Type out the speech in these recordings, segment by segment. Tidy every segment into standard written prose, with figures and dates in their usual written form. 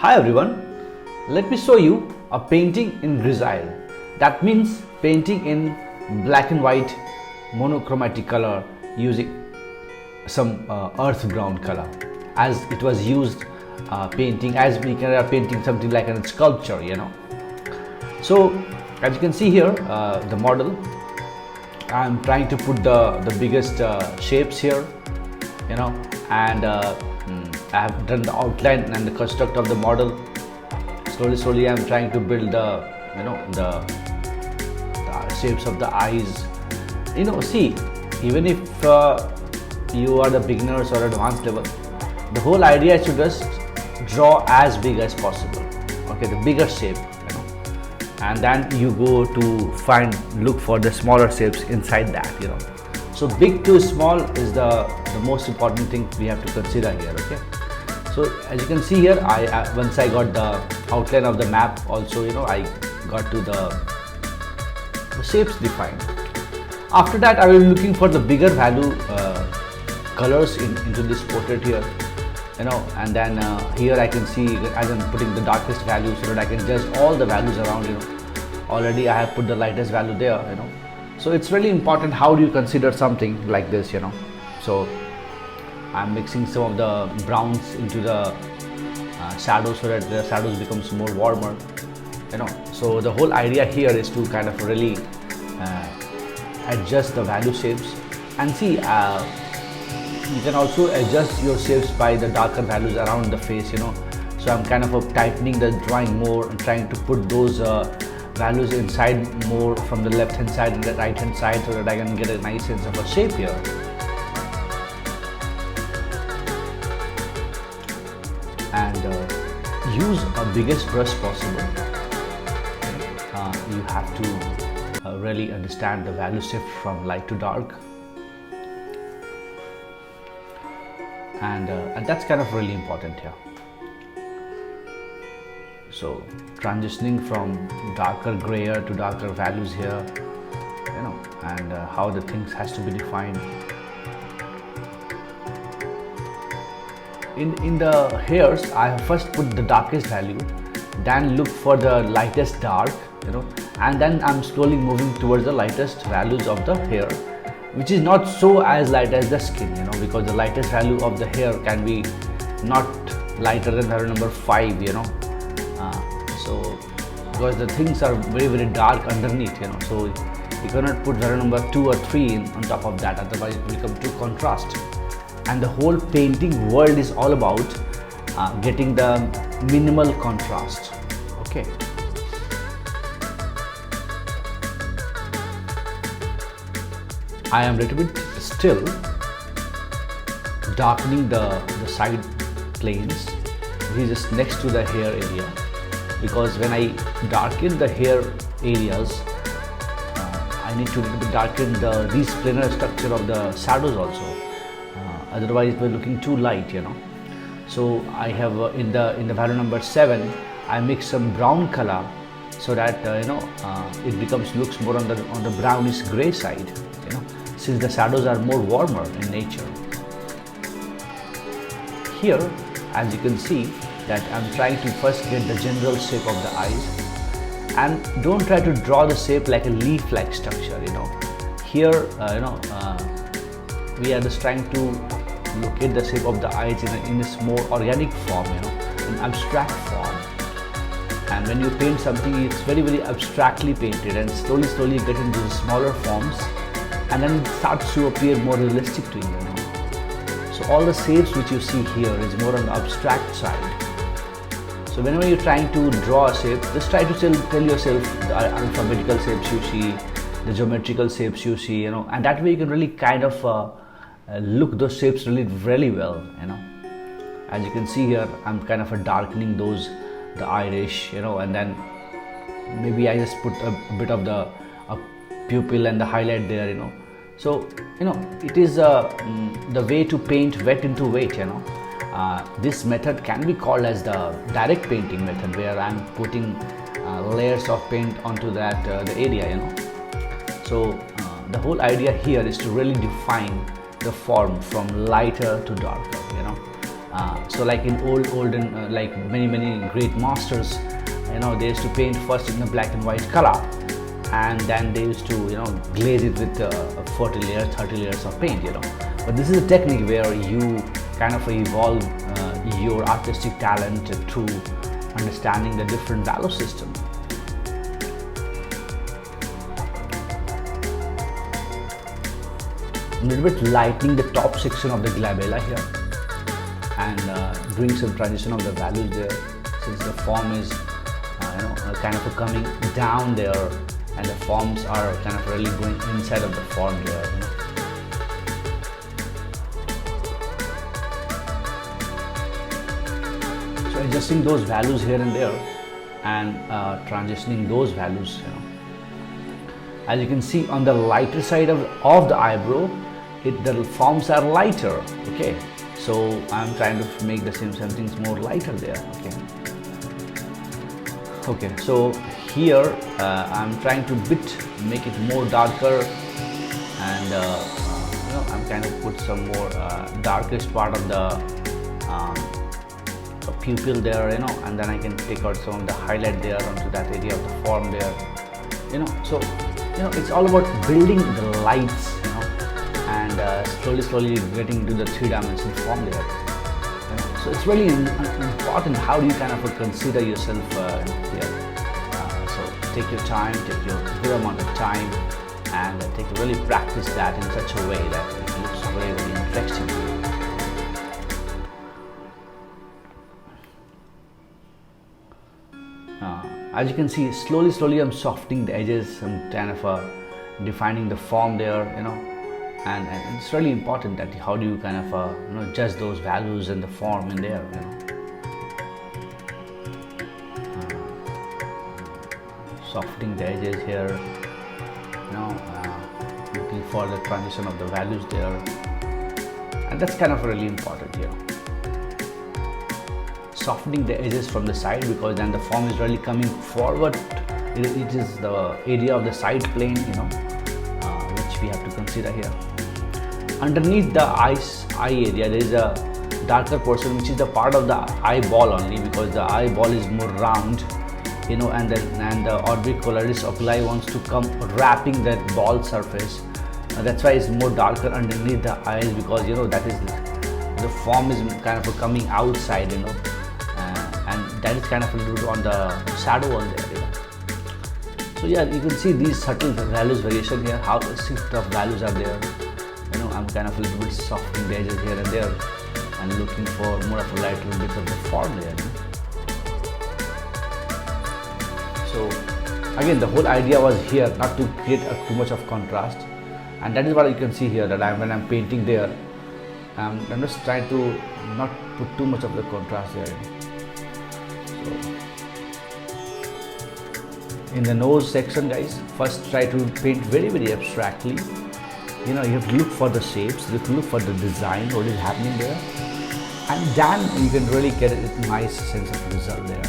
Hi everyone, let me show you a painting in Grisaille. That means painting in black and white monochromatic color using some earth brown color, as it was used painting as we can painting something like a sculpture, So as you can see here, the model, I'm trying to put the biggest shapes here, and I have done the outline and the construct of the model. Slowly I'm trying to build the shapes of the eyes. See, even if you are the beginners or advanced level, the whole idea is to just draw as big as possible, okay, the bigger shape, and then you go to look for the smaller shapes inside that, So big to small is the most important thing we have to consider here, okay. So as you can see here, once I got the outline of the map, also I got to the shapes defined. After that, I will be looking for the bigger value colors into this portrait here, and then here I can see as I'm putting the darkest value so that I can judge all the values around. Already I have put the lightest value there, So it's really important how do you consider something like this, So I'm mixing some of the browns into the shadows so that the shadows becomes more warmer, So the whole idea here is to kind of really adjust the value shapes, and see you can also adjust your shapes by the darker values around the face, So I'm kind of tightening the drawing more and trying to put those values inside more from the left hand side and the right hand side so that I can get a nice sense of a shape here. And use a biggest brush possible. You have to really understand the value shift from light to dark, and that's kind of really important here. So transitioning from darker grayer to darker values here, and how the things has to be defined. In the hairs, I have first put the darkest value, then look for the lightest dark, and then I'm slowly moving towards the lightest values of the hair, which is not so as light as the skin, because the lightest value of the hair can be not lighter than value number 5, so because the things are very dark underneath, so you cannot put value number 2 or 3 on top of that, otherwise it will become too contrast. And the whole painting world is all about getting the minimal contrast, okay. I am a little bit still darkening the side planes, which is just next to the hair area, because when I darken the hair areas, I need to darken this planar structure of the shadows also. Otherwise it was looking too light, So I have in the value number 7, I mix some brown color so that it looks more on the brownish gray side, since the shadows are more warmer in nature. Here, as you can see, that I'm trying to first get the general shape of the eyes, and don't try to draw the shape like a leaf-like structure. Here, we are just trying to locate the shape of the eyes in this more organic form, in abstract form. And when you paint something, it's very abstractly painted, and slowly get into the smaller forms, and then it starts to appear more realistic to you, So all the shapes which you see here is more on the abstract side. So whenever you're trying to draw a shape, just try to tell yourself the alphabetical shapes you see, the geometrical shapes you see, and that way you can really kind of look those shapes really well, As you can see here, I'm kind of darkening the iris, and then maybe I just put a bit of the pupil and the highlight there, So it is the way to paint wet into wet, This method can be called as the direct painting method, where I'm putting layers of paint onto that the area, So the whole idea here is to really define the form from lighter to darker, So like in olden, like many great masters, they used to paint first in a black and white color, and then they used to glaze it with 40 layers, 30 layers of paint. But this is a technique where you kind of evolve your artistic talent through understanding the different value system. A little bit lightening the top section of the glabella here, and doing some transition of the values there, since the form is kind of coming down there, and the forms are kind of really going inside of the form there. So adjusting those values here and there, and transitioning those values. As you can see, on the lighter side of the eyebrow, the forms are lighter. Okay, so I'm trying to make the same things more lighter there. Okay, so here I'm trying to make it more darker, and I'm kind of put some more darkest part of the pupil there, and then I can take out some of the highlight there onto that area of the form there. So it's all about building the lights, and slowly getting into the three-dimensional form there. So it's really important how do you kind of consider yourself here. So take your time, take your good amount of time, and really practice that in such a way that it looks very interesting. As you can see, slowly I'm softening the edges and kind of defining the form there, and it's really important that how do you kind of judge those values and the form in there. Softening the edges here, looking for the transition of the values there, and that's kind of really important here. Softening the edges from the side, because then the form is really coming forward. It is the area of the side plane, which we have to consider here. Underneath the eye area, there is a darker portion, which is the part of the eyeball only, because the eyeball is more round, and the orbicularis oculi wants to come wrapping that ball surface. That's why it's more darker underneath the eyes, because that is the form is kind of coming outside, and that is kind of a little bit on the shadow on there. So yeah, you can see these subtle values variation here, how the shift of values are there. I'm kind of a little bit softening the edges here and there, and looking for more of a lighter bit of the form there. So again, the whole idea was here not to create too much of contrast, and that is what you can see here, that when I'm painting there, I'm just trying to not put too much of the contrast there. So in the nose section, guys, first try to paint very abstractly. You have to look for the shapes, you have to look for the design, what is happening there, and then you can really get a nice sense of result there.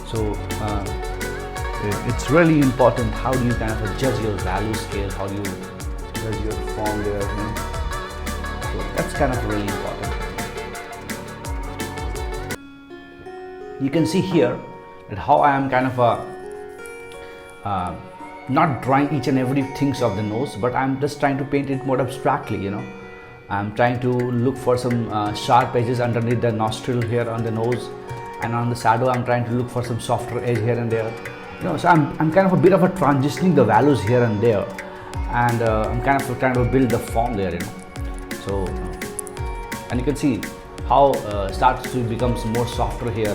So it's really important how do you kind of judge your value scale, how do you judge your form there. So that's kind of really important. You can see here that how I am kind of not drawing each and every things of the nose, but I'm just trying to paint it more abstractly. I'm trying to look for some sharp edges underneath the nostril here on the nose, and on the shadow I'm trying to look for some softer edge here and there. So I'm kind of a bit of a transitioning the values here and there, and I'm kind of trying to build the form there. So and you can see how starts to become more softer here,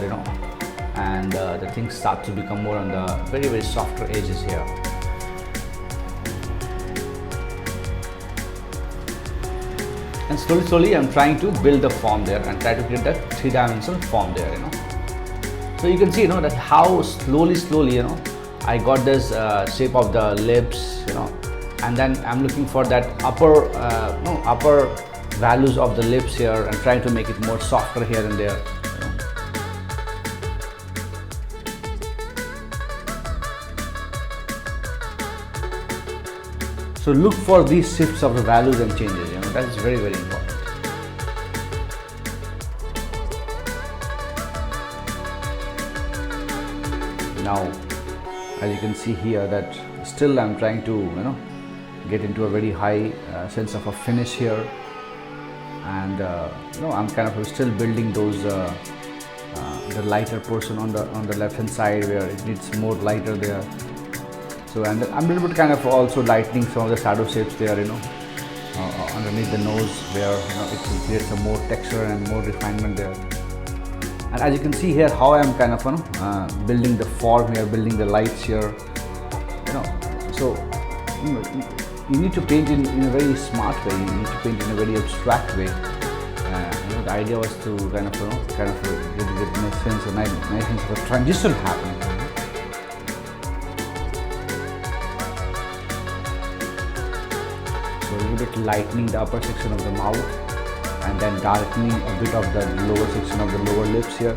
and the things start to become more on the very softer edges here. And slowly I'm trying to build the form there and try to create that three-dimensional form there. So you can see, that how slowly, I got this shape of the lips, and then I'm looking for that upper values of the lips here and trying to make it more softer here and there. So look for these shifts of the values and changes, that is very, very important. Now, as you can see here, that still I'm trying to get into a very high sense of a finish here, and I'm kind of still building those the lighter portion on the left hand side where it needs more lighter there. So, and I'm a little bit kind of also lightening some of the shadow shapes there, underneath the nose where it creates some more texture and more refinement there. And as you can see here, how I'm kind of building the form here, building the lights here, so you need to paint in a very smart way. You need to paint in a very abstract way. The idea was to kind of get a nice sense of a transition happening. So a little bit lightening the upper section of the mouth, and then darkening a bit of the lower section of the lower lips here,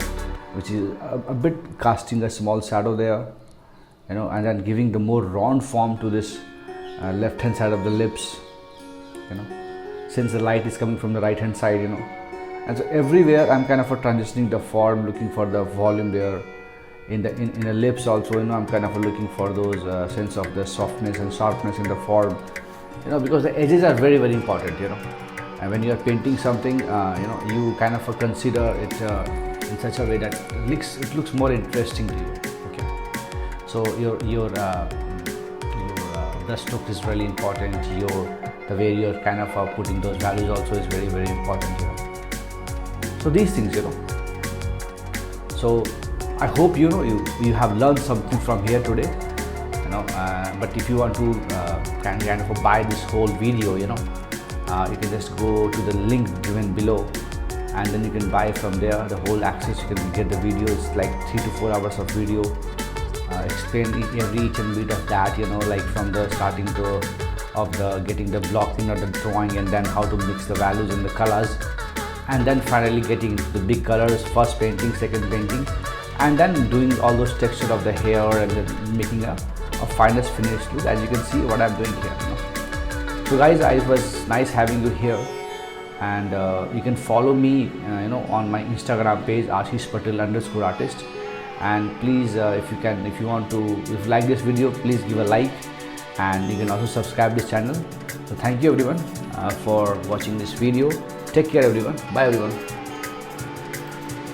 which is a bit casting a small shadow there, and then giving the more round form to this left hand side of the lips, since the light is coming from the right hand side, and so everywhere I'm kind of transitioning the form, looking for the volume there. In the lips also, I'm kind of looking for those sense of the softness and sharpness in the form, because the edges are very, very important, and when you are painting something, you kind of consider it in such a way that it looks more interesting to you. Okay, so your brush stroke is really important. The way you're kind of putting those values also is very, very important here. So these things, so I hope you have learned something from here today, but if you want to kind of buy this whole video, you can just go to the link given below, and then you can buy from there the whole access. You can get the videos, like 3 to 4 hours of video, explain each and bit of that, like from the starting of the getting the blocking or the drawing, and then how to mix the values and the colors, and then finally getting the big colors, first painting, second painting, and then doing all those texture of the hair, and then making a finest finished look, as you can see what I'm doing here. So guys, it was nice having you here, and you can follow me on my Instagram page, ashishpatel_artist, and please if you like this video, please give a like, and you can also subscribe this channel. So thank you everyone for watching this video. Take care everyone. Bye everyone.